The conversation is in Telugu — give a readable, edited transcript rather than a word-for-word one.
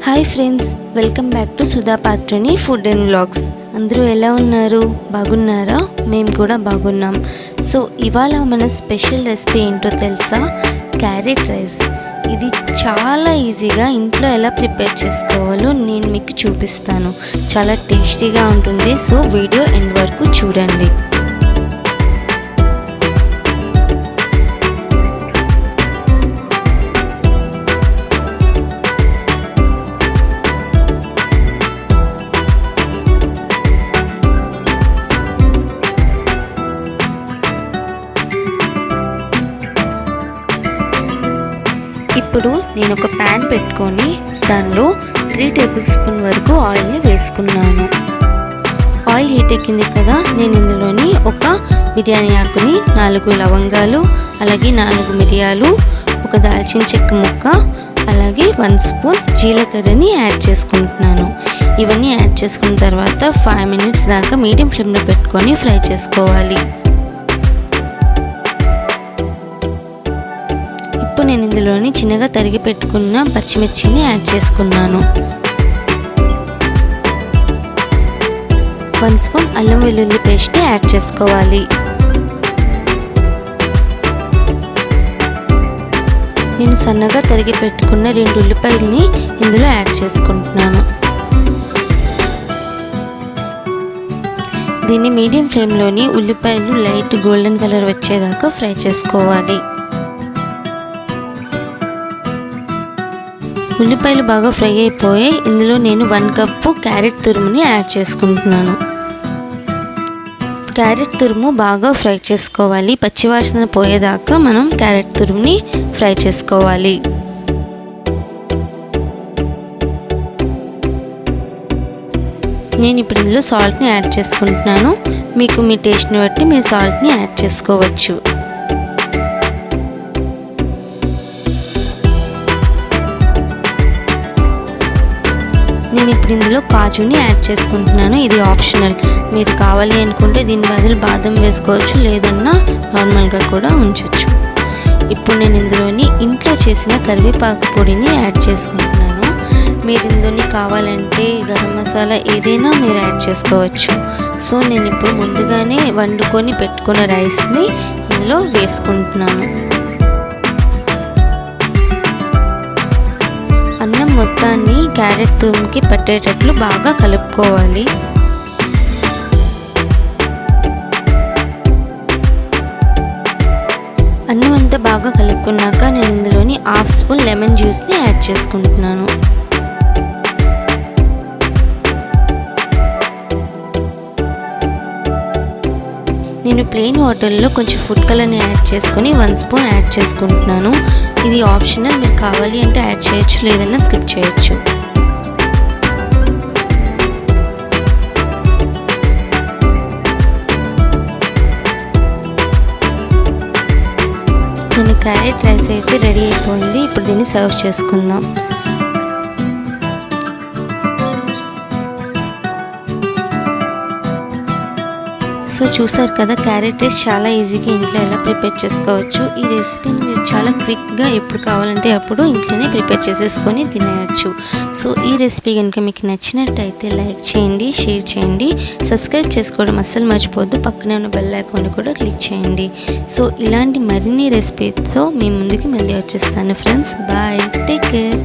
Hi friends, welcome back to Sudha Patruni food and vlogs. అందరూ ఎలా ఉన్నారు? బాగున్నారా? మేము కూడా బాగున్నాం. సో ఇవాళ మన స్పెషల్ రెసిపీ ఏంటో తెలుసా? Carrot rice. ఇది చాలా ఈజీగా ఇంట్లో ఎలా ప్రిపేర్ చేసుకోవాలో నేను మీకు చూపిస్తాను. చాలా టేస్టీగా ఉంటుంది. సో వీడియో ఎండ్ వరకు చూడండి. ఇప్పుడు నేను ఒక ప్యాన్ పెట్టుకొని దానిలో 3 టేబుల్ స్పూన్ వరకు ఆయిల్ని వేసుకున్నాను. ఆయిల్ హీట్ ఎక్కింది కదా, నేను ఇందులోని ఒక బిర్యానీ ఆకుని, 4 లవంగాలు, అలాగే 4 మిరియాలు, ఒక దాల్చిన చెక్క ముక్క, అలాగే 1 స్పూన్ జీలకర్రని యాడ్ చేసుకుంటున్నాను. ఇవన్నీ యాడ్ చేసుకున్న తర్వాత 5 మినిట్స్ దాకా మీడియం ఫ్లేమ్లో పెట్టుకొని ఫ్రై చేసుకోవాలి. ఇప్పుడు నేను ఇందులోని చిన్నగా తరిగి పెట్టుకున్న పచ్చిమిర్చిని యాడ్ చేసుకున్నాను. 1 స్పూన్ అల్లం వెల్లుల్లి పేస్ట్ని యాడ్ చేసుకోవాలి. నేను సన్నగా తరిగి పెట్టుకున్న 2 ఉల్లిపాయలని ఇందులో యాడ్ చేసుకుంటున్నాను. దీన్ని మీడియం ఫ్లేమ్లోని ఉల్లిపాయలు లైట్ గోల్డెన్ కలర్ వచ్చేదాకా ఫ్రై చేసుకోవాలి. ఉల్లిపాయలు బాగా ఫ్రై అయిపోయి ఇందులో నేను 1 కప్పు క్యారెట్ తురుముని యాడ్ చేసుకుంటున్నాను. క్యారెట్ తురుము బాగా ఫ్రై చేసుకోవాలి. పచ్చివాసన పోయేదాకా మనం క్యారెట్ తురుముని ఫ్రై చేసుకోవాలి. నేను ఇప్పుడు ఇందులో సాల్ట్ని యాడ్ చేసుకుంటున్నాను. మీకు మీ టేస్ట్ని బట్టి మీరు సాల్ట్ని యాడ్ చేసుకోవచ్చు. నేను ఇప్పుడు ఇందులో కాజుని యాడ్ చేసుకుంటున్నాను. ఇది ఆప్షనల్. మీరు కావాలి అనుకుంటే దీని బదులు బాదం వేసుకోవచ్చు, లేదన్నా నార్మల్గా కూడా ఉంచవచ్చు. ఇప్పుడు నేను ఇందులోని ఇంట్లో చేసిన కరివేపాకు పొడిని యాడ్ చేసుకుంటున్నాను. మీరు ఇందులోని కావాలంటే గరం మసాలా ఏదైనా మీరు యాడ్ చేసుకోవచ్చు. సో నేను ఇప్పుడు ముందుగానే వండుకొని పెట్టుకున్న రైస్ని ఇందులో వేసుకుంటున్నాను. అన్నం మొత్తాన్ని క్యారెట్ తురుముకి పట్టేటట్లు బాగా కలుపుకోవాలి. అన్నం అంతా బాగా కలుపుకున్నాక నేను ఇందులోని 1/2 స్పూన్ లెమన్ జ్యూస్ని యాడ్ చేసుకుంటున్నాను. నేను ప్లెయిన్ వాటర్లో కొంచెం ఫుడ్ కలర్ని యాడ్ చేసుకొని 1 స్పూన్ యాడ్ చేసుకుంటున్నాను. ఇది ఆప్షనల్. మీరు కావాలి అంటే యాడ్ చేయొచ్చు, లేదన్నా స్కిప్ చేయొచ్చు. మన క్యారెట్ రైస్ అయితే రెడీ అయిపోయింది. ఇప్పుడు దీన్ని సర్వ్ చేసుకుందాం. సో చూసారు కదా, క్యారెట్ రైస్ చాలా ఈజీగా ఇంట్లో ఎలా ప్రిపేర్ చేసుకోవచ్చు. ఈ రెసిపీని మీరు చాలా క్విక్గా ఎప్పుడు కావాలంటే అప్పుడు ఇంట్లోనే ప్రిపేర్ చేసేసుకొని తినేయచ్చు. సో ఈ రెసిపీ కనుక మీకు నచ్చినట్టయితే లైక్ చేయండి, షేర్ చేయండి, సబ్స్క్రైబ్ చేసుకోవడం అస్సలు మర్చిపోవద్దు. పక్కనే ఉన్న బెల్ ఐకాన్ కూడా క్లిక్ చేయండి. సో ఇలాంటి మరిన్ని రెసిపీతో మీ ముందుకి మళ్ళీ వచ్చేస్తాను ఫ్రెండ్స్. Bye, take care.